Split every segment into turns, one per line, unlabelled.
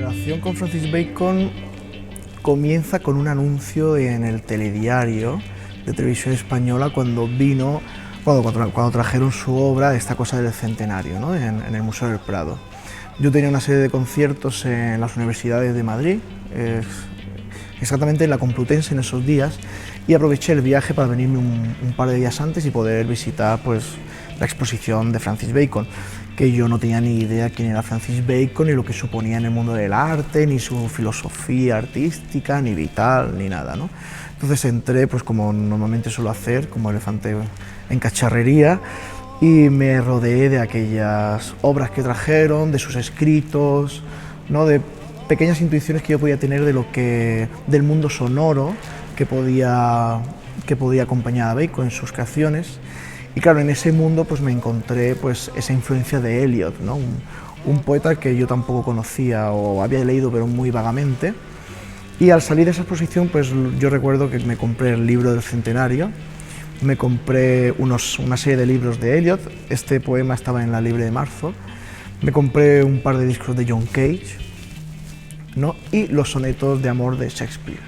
relación con Francis Bacon comienza con un anuncio en el telediario de Televisión Española cuando trajeron su obra Esta cosa del centenario, ¿no? en el Museo del Prado. Yo tenía una serie de conciertos en las universidades de Madrid, exactamente en la Complutense en esos días, y aproveché el viaje para venirme un par de días antes y poder visitar pues, la exposición de Francis Bacon, que yo no tenía ni idea quién era Francis Bacon, ni lo que suponía en el mundo del arte, ni su filosofía artística, ni vital, ni nada, ¿no? Entonces entré, pues como normalmente suelo hacer, como elefante en cacharrería, y me rodeé de aquellas obras que trajeron, de sus escritos, ¿no? De pequeñas intuiciones que yo podía tener del mundo sonoro que podía acompañar a Bacon en sus creaciones. Y claro, en ese mundo pues me encontré pues esa influencia de Eliot, ¿no? un poeta que yo tampoco conocía o había leído pero muy vagamente. Y al salir de esa exposición pues yo recuerdo que me compré el libro del centenario, me compré una serie de libros de Eliot, este poema estaba en la Libre de Marzo, me compré un par de discos de John Cage, ¿no? Y los sonetos de amor de Shakespeare,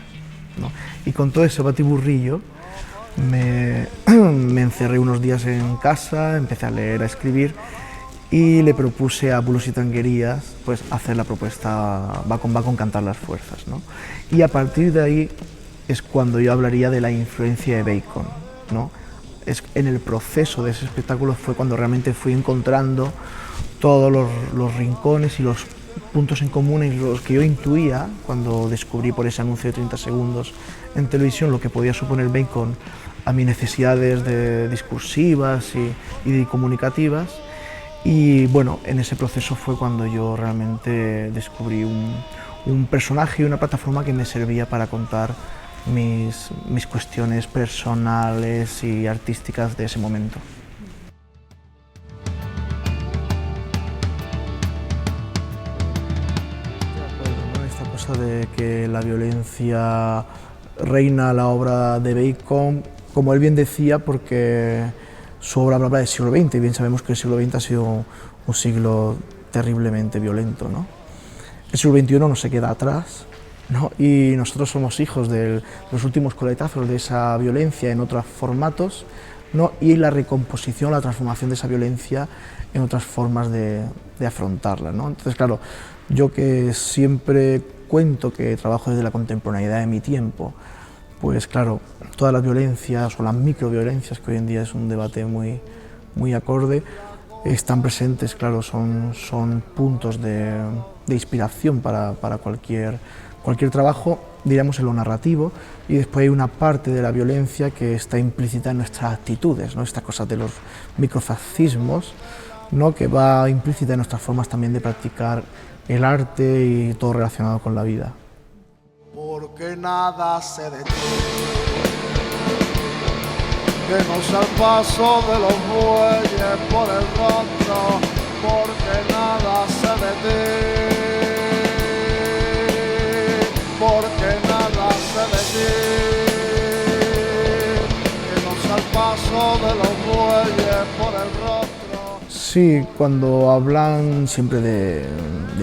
¿no? Y con todo ese batiburrillo me encerré unos días en casa, empecé a leer, a escribir y le propuse a Bulos y Tanguerías pues, hacer la propuesta Va con cantar las fuerzas, ¿no? Y a partir de ahí es cuando yo hablaría de la influencia de Bacon, ¿no? En el proceso de ese espectáculo fue cuando realmente fui encontrando todos los rincones y los puntos en común en los que yo intuía cuando descubrí por ese anuncio de 30 segundos en televisión lo que podía suponer Bacon a mis necesidades discursivas y comunicativas. Y bueno, en ese proceso fue cuando yo realmente descubrí un personaje y una plataforma que me servía para contar mis cuestiones personales y artísticas de ese momento. Esta cosa de que la violencia reina la obra de Bacon, como él bien decía, porque su obra habla del siglo XX, y bien sabemos que el siglo XX ha sido un siglo terriblemente violento, ¿no? El siglo XXI no se queda atrás, ¿no? Y nosotros somos hijos de los últimos coletazos de esa violencia en otros formatos, ¿no? Y la recomposición, la transformación de esa violencia en otras formas de afrontarla, ¿no? Entonces, claro, yo que siempre cuento que trabajo desde la contemporaneidad de mi tiempo, pues claro, todas las violencias o las microviolencias, que hoy en día es un debate muy acorde, están presentes, claro, son puntos de inspiración para cualquier trabajo, diríamos en lo narrativo, y después hay una parte de la violencia que está implícita en nuestras actitudes, ¿no? Estas cosas de los microfascismos, ¿no? Que va implícita en nuestras formas también de practicar el arte y todo relacionado con la vida.
Porque nada se detiene, que no sea el paso de los bueyes por el rostro, porque nada se detiene, porque nada se detiene, que no sea el paso de los bueyes por el rostro.
Sí, cuando hablan siempre de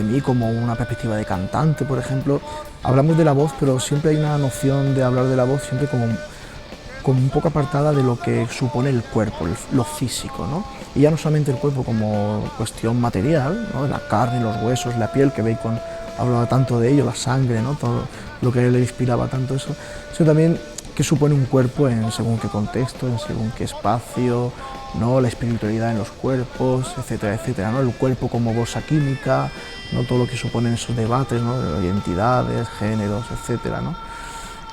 mí como una perspectiva de cantante, por ejemplo, hablamos de la voz, pero siempre hay una noción de hablar de la voz siempre como un poco apartada de lo que supone el cuerpo, lo físico, ¿no? Y ya no solamente el cuerpo como cuestión material, ¿no? La carne, los huesos, la piel, que Bacon hablaba tanto de ello, la sangre, ¿no? Todo lo que le inspiraba tanto eso, sino también qué supone un cuerpo en según qué contexto, en según qué espacio, ¿no? La espiritualidad en los cuerpos, etcétera, etcétera, ¿no? El cuerpo como bolsa química, ¿no? Todo lo que suponen esos debates, ¿no? De identidades, géneros, etcétera, ¿no?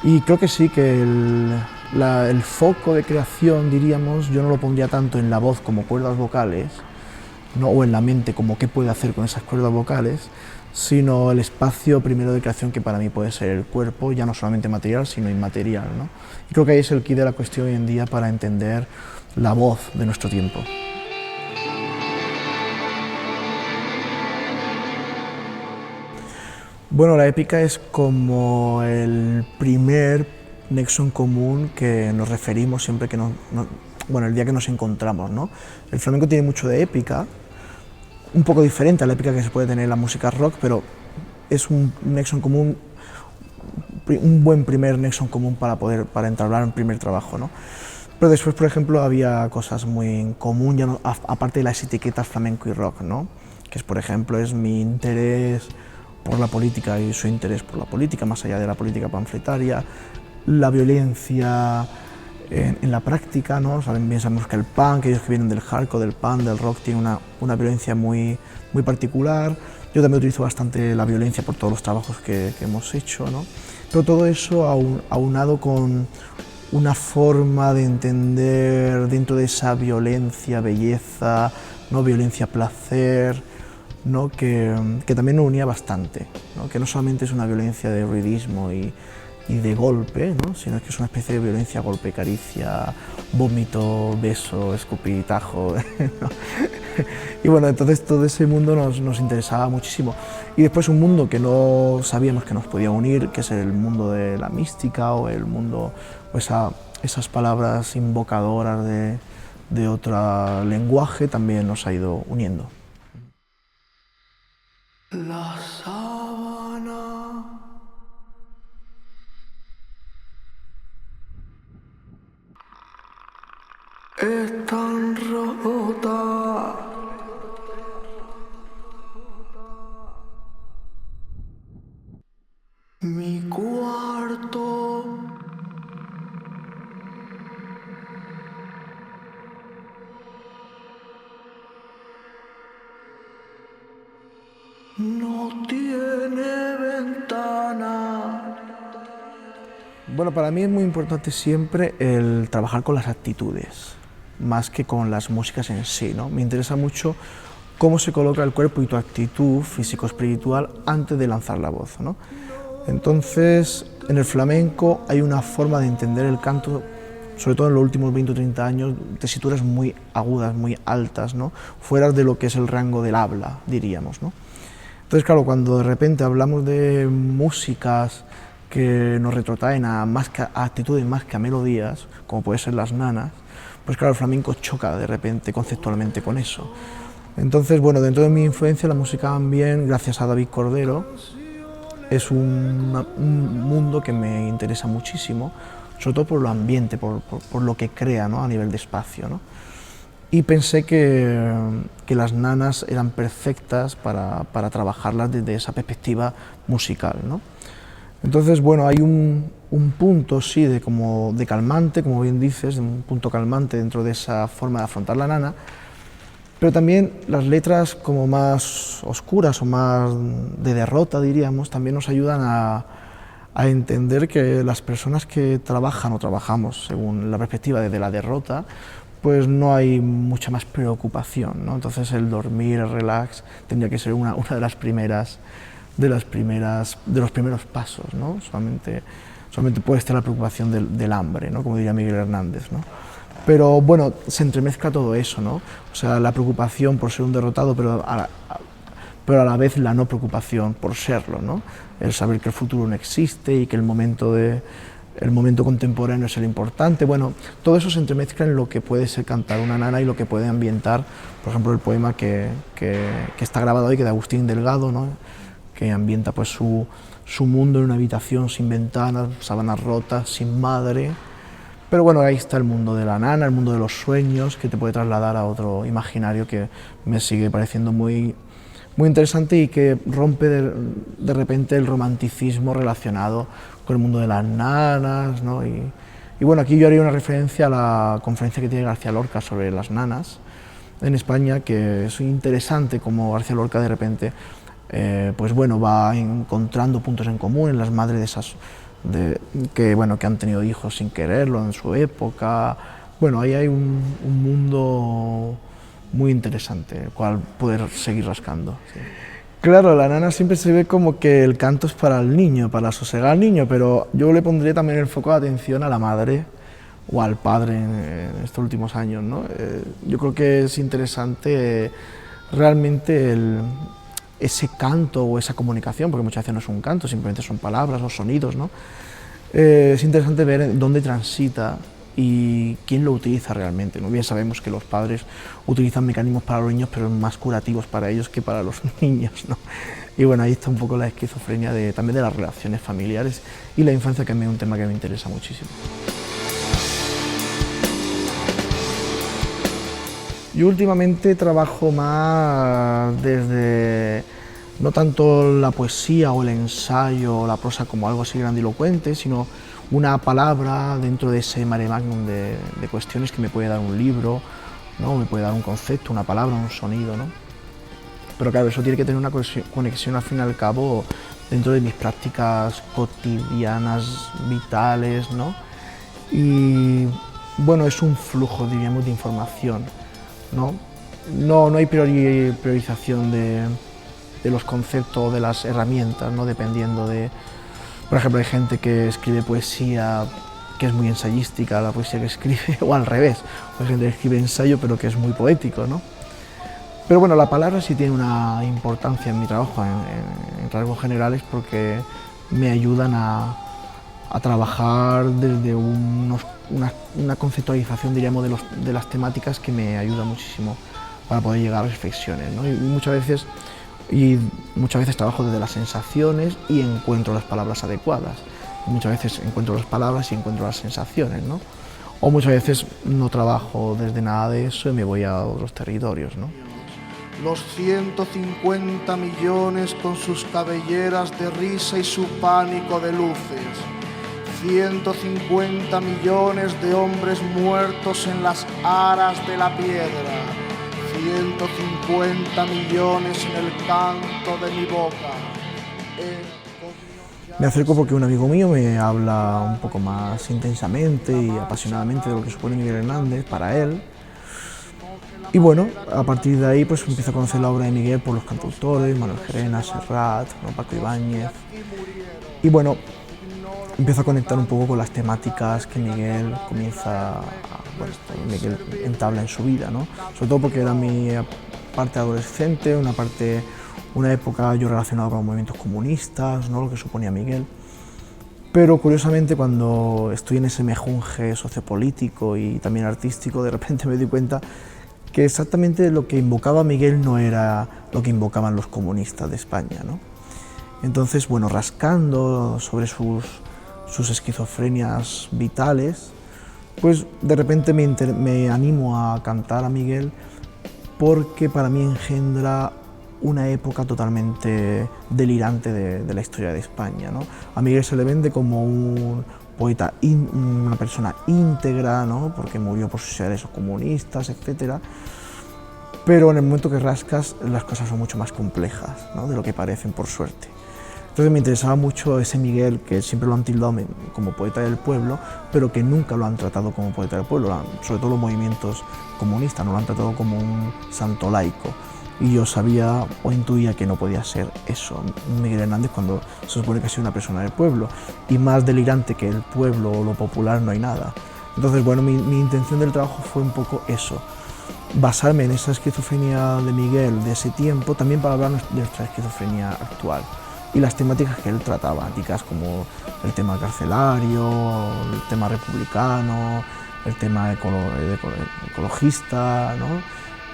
Y creo que sí, que el foco de creación, diríamos, yo no lo pondría tanto en la voz como cuerdas vocales, ¿no? O en la mente como qué puede hacer con esas cuerdas vocales, sino el espacio primero de creación que para mí puede ser el cuerpo, ya no solamente material, sino inmaterial, ¿no? Y creo que ahí es el quid de la cuestión hoy en día para entender la voz de nuestro tiempo. Bueno, la épica es como el primer nexo en común que nos referimos siempre que el día que nos encontramos, ¿no? El flamenco tiene mucho de épica, un poco diferente a la épica que se puede tener en la música rock, pero es un nexo en común, un buen primer nexo en común para entablar un primer trabajo, ¿no? Pero después, por ejemplo, había cosas muy en común, ya no, aparte de las etiquetas flamenco y rock, ¿no? Que es, por ejemplo, es mi interés por la política y su interés por la política, más allá de la política panfletaria, la violencia en la práctica, ¿no? Bien sabemos que el punk, aquellos que vienen del hardcore, del punk, del rock, tiene una violencia muy particular. Yo también utilizo bastante la violencia por todos los trabajos que hemos hecho, ¿no? Pero todo eso aunado con una forma de entender dentro de esa violencia, belleza, ¿no? Violencia, placer, ¿no? que también nos unía bastante, ¿no? Que no solamente es una violencia de ruidismo y de golpe, ¿no? Sino que es una especie de violencia, golpe, caricia, vómito, beso, escupitajo, ¿no? Y bueno, entonces todo ese mundo nos interesaba muchísimo. Y después un mundo que no sabíamos que nos podía unir, que es el mundo de la mística o el mundo, o esas palabras invocadoras de otro lenguaje, también nos ha ido uniendo.
La sábana es tan rota, mi cuarto no tiene ventana.
Bueno, para mí es muy importante siempre el trabajar con las actitudes, más que con las músicas en sí, ¿no? Me interesa mucho cómo se coloca el cuerpo y tu actitud físico-espiritual antes de lanzar la voz, ¿no? Entonces, en el flamenco hay una forma de entender el canto, sobre todo en los últimos 20 o 30 años, tesituras muy agudas, muy altas, ¿no? Fuera de lo que es el rango del habla, diríamos, ¿no? Entonces, claro, cuando de repente hablamos de músicas que nos retrotraen a actitudes más que a melodías, como puede ser las nanas, pues claro, el flamenco choca de repente conceptualmente con eso. Entonces, bueno, dentro de mi influencia la música ambient, gracias a David Cordero, es un mundo que me interesa muchísimo, sobre todo por lo ambiente, por lo que crea, ¿no? A nivel de espacio, ¿no? Y pensé que las nanas eran perfectas para trabajarlas desde esa perspectiva musical, ¿no? Entonces, bueno, hay un punto, sí, de calmante, como bien dices, un punto calmante dentro de esa forma de afrontar la nana, pero también las letras como más oscuras o más de derrota, diríamos, también nos ayudan a entender que las personas que trabajan o trabajamos según la perspectiva de la derrota, pues no hay mucha más preocupación, ¿no? Entonces el dormir, el relax, tendría que ser una de los primeros pasos, ¿no? Solamente puede estar la preocupación del hambre, ¿no? Como diría Miguel Hernández, ¿no? Pero bueno, se entremezcla todo eso, ¿no? O sea, la preocupación por ser un derrotado, pero a la vez la no preocupación por serlo, ¿no? El saber que el futuro no existe y que el momento contemporáneo es el importante. Bueno, todo eso se entremezcla en lo que puede ser cantar una nana y lo que puede ambientar, por ejemplo, el poema que está grabado hoy, que de Agustín Delgado, ¿no? Que ambienta pues su mundo en una habitación sin ventanas, sábanas rotas, sin madre. Pero bueno, ahí está el mundo de la nana, el mundo de los sueños, que te puede trasladar a otro imaginario que me sigue pareciendo muy interesante y que rompe de repente el romanticismo relacionado con el mundo de las nanas, ¿no? Y bueno, aquí yo haría una referencia a la conferencia que tiene García Lorca sobre las nanas en España, que es interesante como García Lorca de repente pues bueno, va encontrando puntos en común en las madres de esas que han tenido hijos sin quererlo en su época. Bueno, ahí hay un mundo muy interesante, el cual poder seguir rascando. Sí. Claro, la nana siempre se ve como que el canto es para el niño, para sosegar al niño, pero yo le pondría también el foco de atención a la madre o al padre en estos últimos años, ¿no? Yo creo que es interesante realmente ese canto o esa comunicación, porque muchas veces no es un canto, simplemente son palabras o sonidos, ¿no? Es interesante ver dónde transita y quién lo utiliza realmente, ¿no? Bien sabemos que los padres utilizan mecanismos para los niños, pero más curativos para ellos que para los niños, ¿no? Y bueno, ahí está un poco la esquizofrenia también de las relaciones familiares y la infancia, que a mí es un tema que me interesa muchísimo. Yo últimamente trabajo más desde, no tanto la poesía o el ensayo o la prosa como algo así grandilocuente, sino una palabra dentro de ese mare magnum de cuestiones que me puede dar un libro, ¿no? Me puede dar un concepto, una palabra, un sonido, ¿no? Pero claro, eso tiene que tener una conexión al fin y al cabo dentro de mis prácticas cotidianas, vitales, ¿no? Y bueno, es un flujo, diríamos, de información, ¿no? No hay priorización de los conceptos o de las herramientas, ¿no? Dependiendo de... Por ejemplo, hay gente que escribe poesía que es muy ensayística, la poesía que escribe, o al revés, hay gente que escribe ensayo pero que es muy poético, ¿no? Pero bueno, la palabra sí tiene una importancia en mi trabajo, en rasgos generales, porque me ayudan a trabajar desde una conceptualización, diríamos, de las temáticas, que me ayuda muchísimo para poder llegar a reflexiones, ¿no? Y muchas veces trabajo desde las sensaciones y encuentro las palabras adecuadas. Muchas veces encuentro las palabras y encuentro las sensaciones, ¿no? O muchas veces no trabajo desde nada de eso y me voy a otros territorios, ¿no?
Los 150 millones con sus cabelleras de risa y su pánico de luces. 150 millones de hombres muertos en las aras de la piedra. 150 millones en el canto de mi boca.
Me acerco porque un amigo mío me habla un poco más intensamente y apasionadamente de lo que supone Miguel Hernández para él. Y bueno, a partir de ahí pues empiezo a conocer la obra de Miguel por los cantautores, Manuel Gerena, Serrat, ¿no? Paco Ibáñez. Y bueno, empiezo a conectar un poco con las temáticas que Miguel Miguel entabla en su vida, ¿no? Sobre todo porque era mi parte adolescente, una época yo relacionada con los movimientos comunistas, ¿no? Lo que suponía Miguel. Pero curiosamente, cuando estoy en ese mejunje sociopolítico y también artístico, de repente me doy cuenta que exactamente lo que invocaba Miguel no era lo que invocaban los comunistas de España, ¿no? Entonces, bueno, rascando sobre sus esquizofrenias vitales, pues de repente me animo a cantar a Miguel, porque para mí engendra una época totalmente delirante de la historia de España, ¿no? A Miguel se le vende como un poeta, una persona íntegra, ¿no? Porque murió por sus ideales comunistas, etc. Pero en el momento que rascas, las cosas son mucho más complejas, ¿no? De lo que parecen, por suerte. Entonces me interesaba mucho ese Miguel, que siempre lo han tildado como poeta del pueblo, pero que nunca lo han tratado como poeta del pueblo, sobre todo los movimientos comunistas, no lo han tratado como un santo laico. Y yo sabía o intuía que no podía ser eso, Miguel Hernández, cuando se supone que ha sido una persona del pueblo, y más delirante que el pueblo o lo popular no hay nada. Entonces, bueno, mi intención del trabajo fue un poco eso, basarme en esa esquizofrenia de Miguel de ese tiempo, también para hablar de nuestra esquizofrenia actual y las temáticas que él trataba, temáticas como el tema carcelario, el tema republicano, el tema ecologista, ¿no?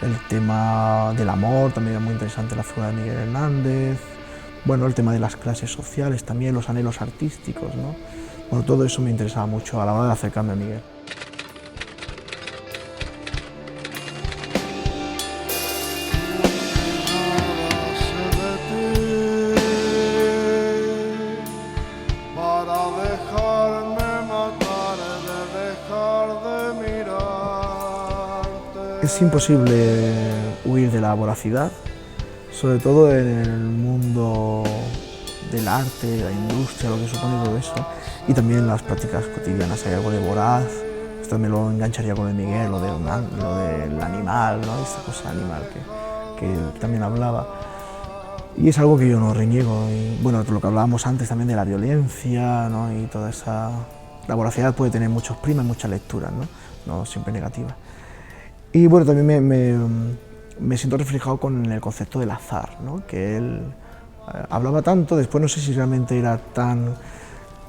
El tema del amor, también era muy interesante la figura de Miguel Hernández. Bueno, el tema de las clases sociales también, los anhelos artísticos, ¿no? Bueno, todo eso me interesaba mucho a la hora de acercarme a Miguel. Es imposible huir de la voracidad, sobre todo en el mundo del arte, de la industria, lo que supone todo eso, y también en las prácticas cotidianas. Hay algo de voraz, esto me lo engancharía con el Miguel, lo del animal, ¿no? Esta cosa animal que también hablaba. Y es algo que yo no reniego. Y, bueno, lo que hablábamos antes también de la violencia, ¿no? Y toda esa... La voracidad puede tener muchos primas, muchas lecturas, ¿no? No siempre negativas. Y bueno, también me siento reflejado con el concepto del azar, ¿no? Que él hablaba tanto, después no sé si realmente era tan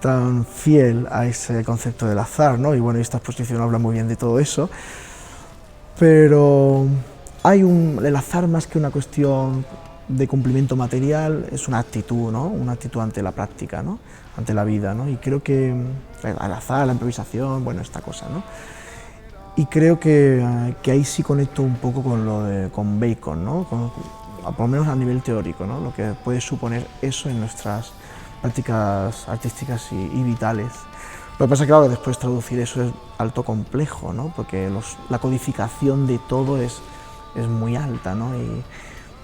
tan fiel a ese concepto del azar, ¿no? Y bueno, esta exposición habla muy bien de todo eso, pero el azar, más que una cuestión de cumplimiento material, es una actitud, ¿no? Una actitud ante la práctica, ¿no? Ante la vida, ¿no? Y creo que el azar, la improvisación, bueno, esta cosa, ¿no? Y creo que ahí sí conecto un poco con Bacon, ¿no? Por lo menos a nivel teórico, ¿no? Lo que puede suponer eso en nuestras prácticas artísticas y vitales. Lo que pasa es que, claro, después traducir eso es alto complejo, ¿no? Porque la codificación de todo es muy alta, ¿no?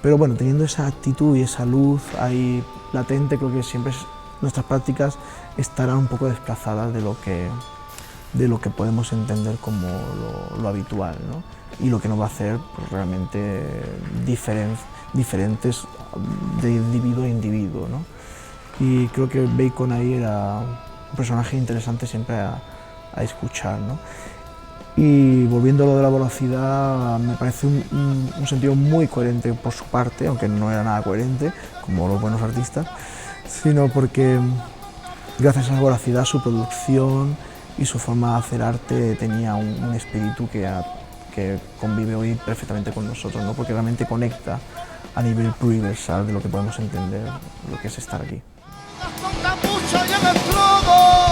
Pero bueno, teniendo esa actitud y esa luz ahí latente, creo que siempre nuestras prácticas estarán un poco desplazadas de lo que podemos entender como lo habitual, ¿no? Y lo que nos va a hacer pues, realmente diferentes de individuo a individuo, ¿no? Y creo que Bacon ahí era un personaje interesante siempre a escuchar, ¿no? Y volviendo a lo de la velocidad, me parece un sentido muy coherente por su parte, aunque no era nada coherente, como los buenos artistas, sino porque gracias a esa velocidad, su producción y su forma de hacer arte tenía un espíritu que convive hoy perfectamente con nosotros, ¿no? Porque realmente conecta a nivel pluriversal de lo que podemos entender, lo que es estar aquí.
Con capucha y en el trono.